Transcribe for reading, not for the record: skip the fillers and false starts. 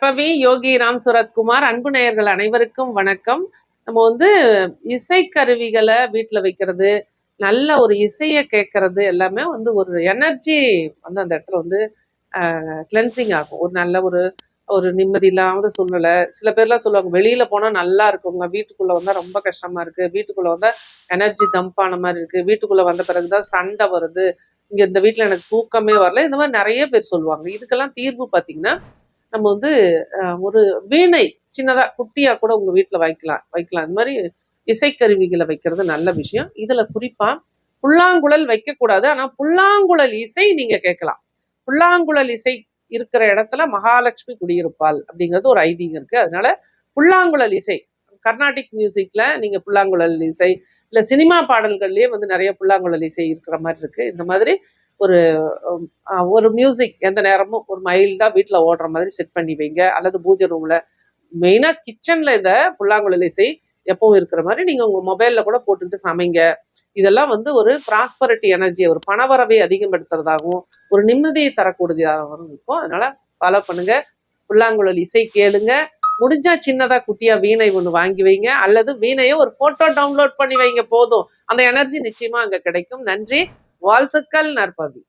நற்பவி யோகி ராம் சுரத்குமார். அன்பு நேயர்கள் அனைவருக்கும் வணக்கம். நம்ம இசைக்கருவிகளை வீட்டில் வைக்கிறது, நல்ல ஒரு இசையை கேட்கறது எல்லாமே ஒரு எனர்ஜி அந்த இடத்துல கிளென்சிங் ஆகும். ஒரு நல்ல ஒரு நிம்மதி இல்லாத சூழ்நிலை. சில பேர்லாம் சொல்லுவாங்க, வெளியில போனா நல்லா இருக்குங்க, வீட்டுக்குள்ள வந்தா ரொம்ப கஷ்டமா இருக்கு, வீட்டுக்குள்ள வந்தா எனர்ஜி தம்பான மாதிரி இருக்கு, வீட்டுக்குள்ள வந்த பிறகுதான் சண்டை வருது, இங்க இந்த வீட்டுல எனக்கு தூக்கமே வரல, இந்த மாதிரி நிறைய பேர் சொல்லுவாங்க. இதுக்கெல்லாம் தீர்வு பார்த்தீங்கன்னா, நம்ம ஒரு வீணை சின்னதா குட்டியா கூட உங்க வீட்டுல வைக்கலாம். இந்த மாதிரி இசைக்கருவிகளை வைக்கிறது நல்ல விஷயம். இதுல குறிப்பா புல்லாங்குழல் வைக்கக்கூடாது, ஆனா புல்லாங்குழல் இசை நீங்க கேட்கலாம். புல்லாங்குழல் இசை இருக்கிற இடத்துல மகாலட்சுமி குடியிருப்பாள் அப்படிங்கிறது ஒரு ஐதீகம் இருக்கு. அதனால புல்லாங்குழல் இசை, கர்நாடிக் மியூசிக்ல நீங்க புல்லாங்குழல் இசை, இல்ல சினிமா பாடல்கள்லயே நிறைய புல்லாங்குழல் இசை இருக்கிற மாதிரி இருக்கு. இந்த மாதிரி ஒரு ஒரு மியூசிக் எந்த நேரமும் ஒரு மைல்டா வீட்டில் ஓடுற மாதிரி செட் பண்ணி வைங்க. அல்லது பூஜை ரூம்ல, மெயினா கிச்சன்ல இந்த புல்லாங்குழல் இசை எப்பவும் இருக்கிற மாதிரி நீங்க உங்க மொபைல்ல கூட போட்டுட்டு சமைங்க. இதெல்லாம் ஒரு ப்ராஸ்பரிட்டி எனர்ஜியை, ஒரு பணவரவை அதிகப்படுத்துறதாகவும் ஒரு நிம்மதியை தரக்கூடியதாகவும் இருக்கும். அதனால ஃபாலோ பண்ணுங்க. புல்லாங்குழல் இசை கேளுங்க. முடிஞ்சா சின்னதா குட்டியா வீணை ஒன்று வாங்கி வைங்க, அல்லது வீணையை ஒரு போட்டோ டவுன்லோட் பண்ணி வைங்க, போதும். அந்த எனர்ஜி நிச்சயமா அங்க கிடைக்கும். நன்றி, வாழ்த்துக்கள். நற்பவி.